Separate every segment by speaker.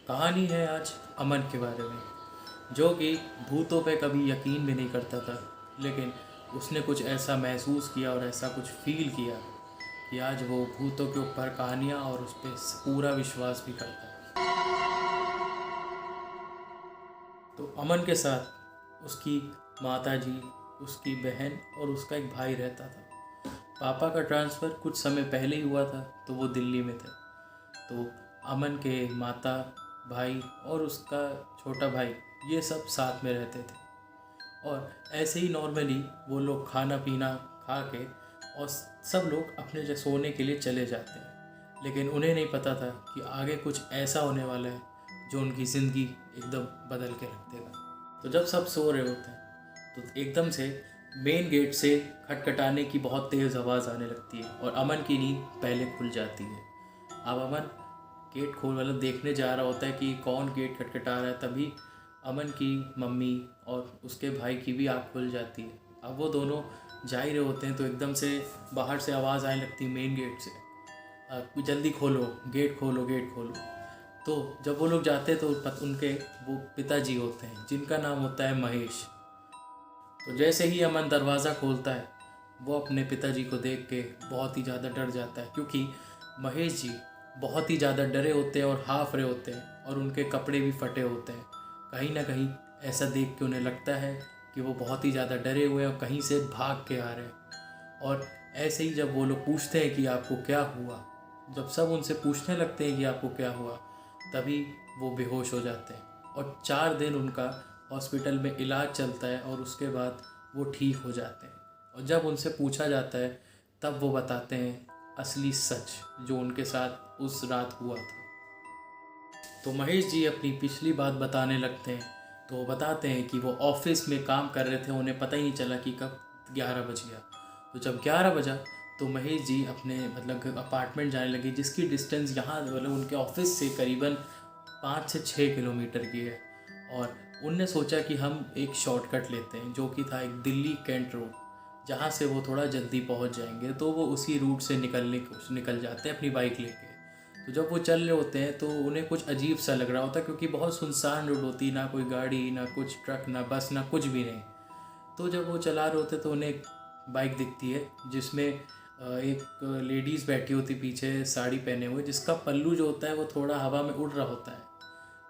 Speaker 1: कहानी है आज अमन के बारे में, जो कि भूतों पे कभी यकीन भी नहीं करता था। लेकिन उसने कुछ ऐसा महसूस किया और ऐसा कुछ फील किया कि आज वो भूतों के ऊपर कहानियाँ और उस पर पूरा विश्वास भी करता है। तो अमन के साथ उसकी माता जी, उसकी बहन और उसका एक भाई रहता था। पापा का ट्रांसफ़र कुछ समय पहले ही हुआ था, तो वो दिल्ली में थे। तो अमन के माता, भाई और उसका छोटा भाई, ये सब साथ में रहते थे। और ऐसे ही नॉर्मली वो लोग खाना पीना खा के और सब लोग अपने जो सोने के लिए चले जाते हैं। लेकिन उन्हें नहीं पता था कि आगे कुछ ऐसा होने वाला है जो उनकी ज़िंदगी एकदम बदल के रख देगा। तो जब सब सो रहे होते हैं तो एकदम से मेन गेट से खटखटाने की बहुत तेज़ आवाज़ आने लगती है और अमन की नींद पहले खुल जाती है। अब अमन गेट खोल मतलब देखने जा रहा होता है कि कौन गेट खटखटा रहा है। तभी अमन की मम्मी और उसके भाई की भी आँख खुल जाती है। अब वो दोनों जा ही रहे होते हैं तो एकदम से बाहर से आवाज़ आने लगती है मेन गेट से, जल्दी खोलो, गेट खोलो, गेट खोलो। तो जब वो लोग जाते हैं तो उनके वो पिताजी होते हैं जिनका नाम होता है महेश। तो जैसे ही अमन दरवाज़ा खोलता है वो अपने पिताजी को देख के बहुत ही ज़्यादा डर जाता है, क्योंकि महेश जी बहुत ही ज़्यादा डरे होते हैं और हाफ रहे होते हैं और उनके कपड़े भी फटे होते हैं। कहीं ना कहीं ऐसा देख के उन्हें लगता है कि वो बहुत ही ज़्यादा डरे हुए हैं और कहीं से भाग के आ रहे हैं। और ऐसे ही जब वो लोग पूछते हैं कि आपको क्या हुआ, जब सब उनसे पूछने लगते हैं कि आपको क्या हुआ, तभी वो बेहोश हो जाते हैं। और 4 दिन उनका हॉस्पिटल में इलाज चलता है और उसके बाद वो ठीक हो जाते हैं। और जब उनसे पूछा जाता है तब वो बताते हैं असली सच जो उनके साथ उस रात हुआ था। तो महेश जी अपनी पिछली बात बताने लगते हैं। तो वो बताते हैं कि वो ऑफिस में काम कर रहे थे, उन्हें पता ही नहीं चला कि कब 11 बज गया। तो जब 11 बजा तो महेश जी अपने मतलब अपार्टमेंट जाने लगे, जिसकी डिस्टेंस यहाँ मतलब उनके ऑफिस से करीबन 5 से 6 किलोमीटर की है। और उनने सोचा कि हम एक शॉर्टकट लेते हैं जो कि था एक दिल्ली कैंट रोड, जहाँ से वो थोड़ा जल्दी पहुँच जाएंगे। तो वो उसी रूट से निकल जाते हैं अपनी बाइक लेके। तो जब वो चल रहे होते हैं तो उन्हें कुछ अजीब सा लग रहा होता है, क्योंकि बहुत सुनसान रोड होती है, ना कोई गाड़ी, ना कुछ ट्रक, ना बस, ना कुछ भी नहीं। तो जब वो चला रहे होते तो उन्हें एक बाइक दिखती है जिसमें एक लेडीज़ बैठी होती पीछे साड़ी पहने हुए, जिसका पल्लू जो होता है वो थोड़ा हवा में उड़ रहा होता है।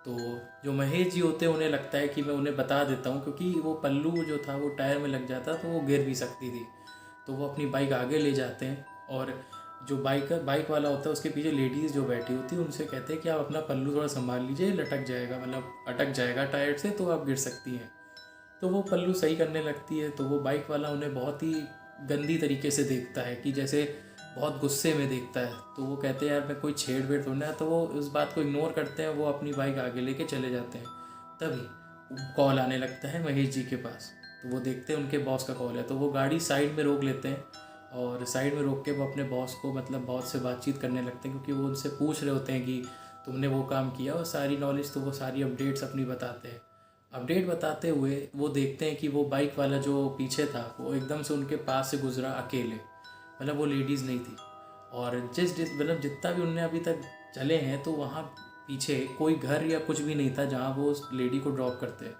Speaker 1: तो जो महेश जी होते हैं उन्हें लगता है कि मैं उन्हें बता देता हूँ, क्योंकि वो पल्लू जो था वो टायर में लग जाता तो वो गिर भी सकती थी। तो वो अपनी बाइक आगे ले जाते हैं और जो बाइक वाला होता है उसके पीछे लेडीज़ जो बैठी होती है उनसे कहते हैं कि आप अपना पल्लू थोड़ा संभाल लीजिए, लटक जाएगा, मतलब अटक जाएगा टायर से, तो आप गिर सकती हैं। तो वो पल्लू सही करने लगती है। तो वो बाइक वाला उन्हें बहुत ही गंदी तरीके से देखता है, कि जैसे बहुत गुस्से में देखता है। तो वो कहते हैं यार मैं कोई छेड़ वेड़ थोड़ा है। तो वो उस बात को इग्नोर करते हैं, वो अपनी बाइक आगे लेके चले जाते हैं। तभी कॉल आने लगता है महेश जी के पास। तो वो देखते हैं उनके बॉस का कॉल है, तो वो गाड़ी साइड में रोक लेते हैं और साइड में रोक के वो अपने बॉस को मतलब बॉस से बातचीत करने लगते हैं, क्योंकि वो उनसे पूछ रहे होते हैं कि तुमने वो काम किया, और सारी नॉलेज तो वो सारी अपडेट्स अपनी बताते हैं। अपडेट बताते हुए वो देखते हैं कि वो बाइक वाला जो पीछे था वो एकदम से उनके पास से गुजरा अकेले, मतलब वो लेडीज़ नहीं थी। और जिस जिस मतलब जितना भी उनने अभी तक चले हैं तो वहाँ पीछे कोई घर या कुछ भी नहीं था जहाँ वो उस लेडी को ड्रॉप करते हैं।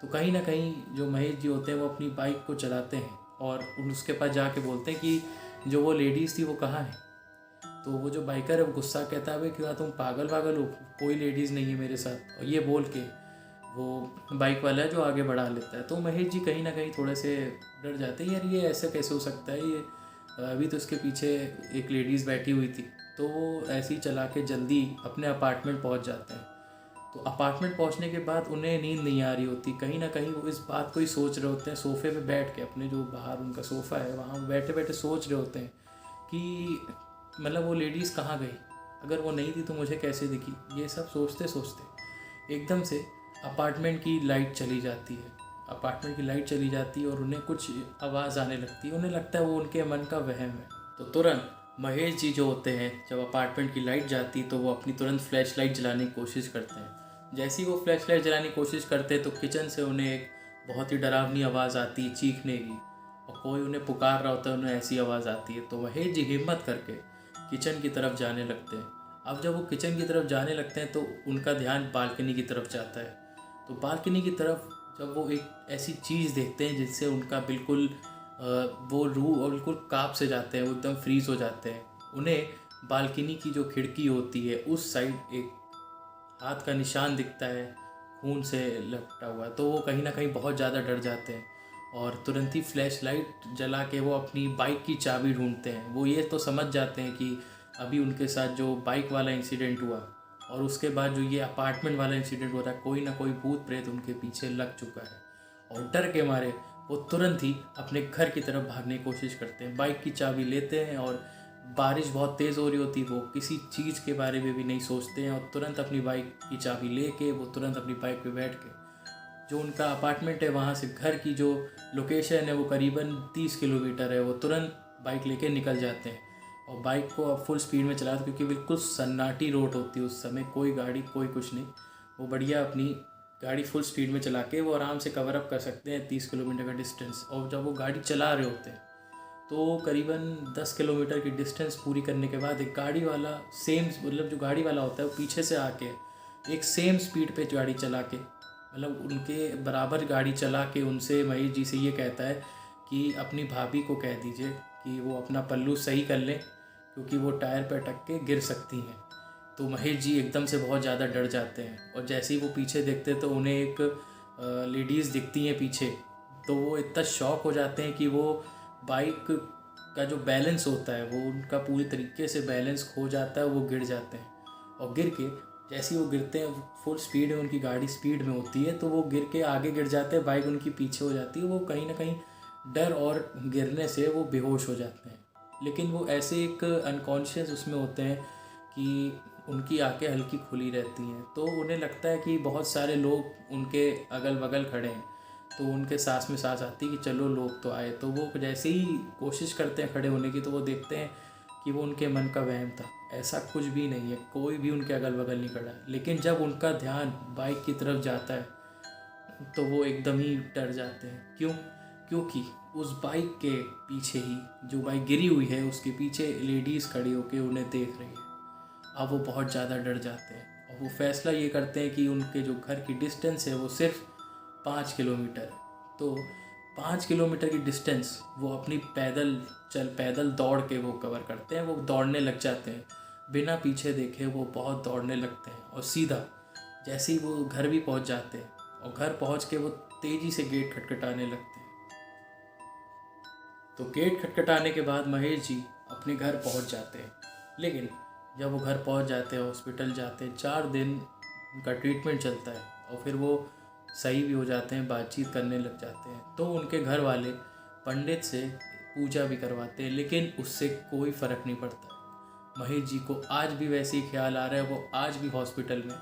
Speaker 1: तो कहीं ना कहीं जो महेश जी होते हैं वो अपनी बाइक को चलाते हैं और उसके पास जाके बोलते हैं कि जो वो लेडीज़ थी वो कहाँ है। तो वो जो बाइकर है वो गुस्सा कहता है, भाई क्यों तुम पागल पागल हो, कोई लेडीज़ नहीं है मेरे साथ, और ये बोल के वो बाइक वाला है जो आगे बढ़ा लेता है। तो महेश जी कहीं ना कहीं थोड़े से डर जाते हैं, यार ये ऐसे कैसे हो सकता है, ये अभी तो उसके पीछे एक लेडीज़ बैठी हुई थी। तो वो ऐसे ही चला के जल्दी अपने अपार्टमेंट पहुंच जाते हैं। तो अपार्टमेंट पहुंचने के बाद उन्हें नींद नहीं आ रही होती, कहीं ना कहीं वो इस बात को ही सोच रहे होते हैं सोफ़े पे बैठ के, अपने जो बाहर उनका सोफ़ा है वहाँ बैठे बैठे सोच रहे होते हैं कि मतलब वो लेडीज़ कहाँ गई, अगर वो नहीं थी तो मुझे कैसे दिखी। ये सब सोचते सोचते एकदम से अपार्टमेंट की लाइट चली जाती है। अपार्टमेंट की लाइट चली जाती है और उन्हें कुछ आवाज़ आने लगती है, उन्हें लगता है वो उनके मन का वहम है। तो तुरंत महेश जी जो होते हैं, जब अपार्टमेंट की लाइट जाती तो वो अपनी तुरंत फ्लैश लाइट जलाने की कोशिश करते हैं। जैसे ही वो फ्लैश लाइट जलाने की कोशिश करते हैं तो किचन से उन्हें एक बहुत ही डरावनी आवाज़ आती है चीखने की, और कोई उन्हें पुकार रहा होता है, उन्हें ऐसी आवाज़ आती है। तो महेश जी हिम्मत करके किचन की तरफ जाने लगते हैं अब जब वो किचन की तरफ जाने लगते हैं तो उनका ध्यान बालकनी की तरफ जाता है। तो बालकनी की तरफ जब वो एक ऐसी चीज़ देखते हैं जिससे उनका बिल्कुल वो रूह और बिल्कुल काँप से जाते हैं, वो एकदम फ्रीज़ हो जाते हैं। उन्हें बालकनी की जो खिड़की होती है उस साइड एक हाथ का निशान दिखता है, खून से लपटा हुआ। तो वो कहीं ना कहीं बहुत ज़्यादा डर जाते हैं और तुरंत ही फ्लैश लाइट जला के वो अपनी बाइक की चाबी ढूंढते हैं। वो ये तो समझ जाते हैं कि अभी उनके साथ जो बाइक वाला इंसिडेंट हुआ और उसके बाद जो ये अपार्टमेंट वाला इंसिडेंट हुआ था, कोई ना कोई भूत प्रेत उनके पीछे लग चुका है। और डर के मारे वो तुरंत ही अपने घर की तरफ भागने की कोशिश करते हैं, बाइक की चाबी लेते हैं और बारिश बहुत तेज़ हो रही होती, वो किसी चीज़ के बारे में भी नहीं सोचते हैं और तुरंत अपनी बाइक की चाबी लेके वो तुरंत अपनी बाइक पे बैठ के जो उनका अपार्टमेंट है वहाँ से घर की जो लोकेशन है वो करीबन 30 किलोमीटर है, वो तुरंत बाइक लेके निकल जाते हैं और बाइक को अब फुल स्पीड में चलाते क्योंकि बिल्कुल सन्नाटी रोड होती है उस समय, कोई गाड़ी कोई कुछ नहीं। वो बढ़िया अपनी गाड़ी फुल स्पीड में चला के वो आराम से कवर अप कर सकते हैं 30 किलोमीटर का डिस्टेंस। और जब वो गाड़ी चला रहे होते हैं तो करीबन 10 किलोमीटर की डिस्टेंस पूरी करने के बाद एक गाड़ी वाला सेम मतलब जो गाड़ी वाला होता है वो पीछे से आके एक सेम स्पीड पे गाड़ी चला के मतलब उनके बराबर गाड़ी चला के उनसे महेश जी से ये कहता है कि अपनी भाभी को कह दीजिए कि वो अपना पल्लू सही कर लें क्योंकि वो टायर पर अटक के गिर सकती हैं। तो महेश जी एकदम से बहुत ज़्यादा डर जाते हैं और जैसे ही वो पीछे देखते हैं तो उन्हें एक लेडीज़ दिखती हैं पीछे। तो वो इतना शॉक हो जाते हैं कि वो बाइक का जो बैलेंस होता है वो उनका पूरी तरीके से बैलेंस खो जाता है, वो गिर जाते हैं और गिर के जैसे ही वो गिरते हैं फुल स्पीड में उनकी गाड़ी स्पीड में होती है तो वो गिर के आगे गिर जाते हैं, बाइक उनकी पीछे हो जाती है। वो कहीं ना कहीं डर और गिरने से वो बेहोश हो जाते हैं, लेकिन वो ऐसे एक अनकॉन्शियस उसमें होते हैं कि उनकी आंखें हल्की खुली रहती हैं। तो उन्हें लगता है कि बहुत सारे लोग उनके अगल बगल खड़े हैं, तो उनके सांस में सांस आती है कि चलो लोग तो आए। तो वो जैसे ही कोशिश करते हैं खड़े होने की तो वो देखते हैं कि वो उनके मन का वहम था, ऐसा कुछ भी नहीं है, कोई भी उनके अगल बगल नहीं खड़ा है। लेकिन जब उनका ध्यान बाइक की तरफ जाता है तो वो एकदम ही डर जाते हैं। क्यों? क्योंकि उस बाइक के पीछे ही जो बाइक गिरी हुई है उसके पीछे लेडीज़ खड़ी होकर उन्हें देख रही है। अब वो बहुत ज़्यादा डर जाते हैं और वो फैसला ये करते हैं कि उनके जो घर की डिस्टेंस है वो सिर्फ 5 किलोमीटर है। तो 5 किलोमीटर की डिस्टेंस वो अपनी पैदल दौड़ के वो कवर करते हैं। वो दौड़ने लग जाते हैं बिना पीछे देखे, वो बहुत दौड़ने लगते हैं और सीधा जैसे ही वो घर भी पहुंच जाते हैं और घर पहुंच के वो तेज़ी से गेट खटखटाने लगते हैं। तो गेट खटखटाने के बाद महेश जी अपने घर पहुंच जाते हैं। लेकिन जब वो घर पहुंच जाते हैं, हॉस्पिटल जाते हैं, 4 दिन उनका ट्रीटमेंट चलता है और फिर वो सही भी हो जाते हैं, बातचीत करने लग जाते हैं। तो उनके घर वाले पंडित से पूजा भी करवाते हैं, लेकिन उससे कोई फ़र्क नहीं पड़ता। महेश जी को आज भी वैसे ही ख्याल आ रहा है, वो आज भी हॉस्पिटल में।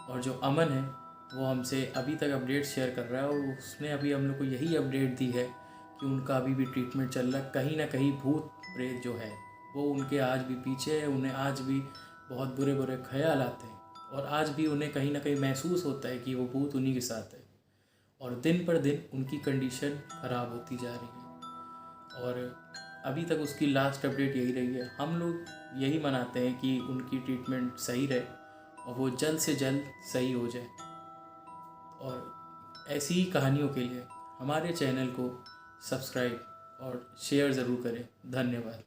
Speaker 1: और जो अमन है वो हमसे अभी तक अपडेट शेयर कर रहा है और उसने अभी हम लोग को यही अपडेट दी है कि उनका अभी भी ट्रीटमेंट चल रहा है। कहीं ना कहीं भूत प्रेत जो है वो उनके आज भी पीछे है, उन्हें आज भी बहुत बुरे बुरे ख्याल आते हैं और आज भी उन्हें कहीं ना कहीं महसूस होता है कि वो भूत उन्हीं के साथ है। और दिन पर दिन उनकी कंडीशन ख़राब होती जा रही है और अभी तक उसकी लास्ट अपडेट यही रही है। हम लोग यही मनाते हैं कि उनकी ट्रीटमेंट सही रहे और वो जल्द से जल्द सही हो जाए। और ऐसी ही कहानियों के लिए हमारे चैनल को सब्सक्राइब और शेयर ज़रूर करें। धन्यवाद।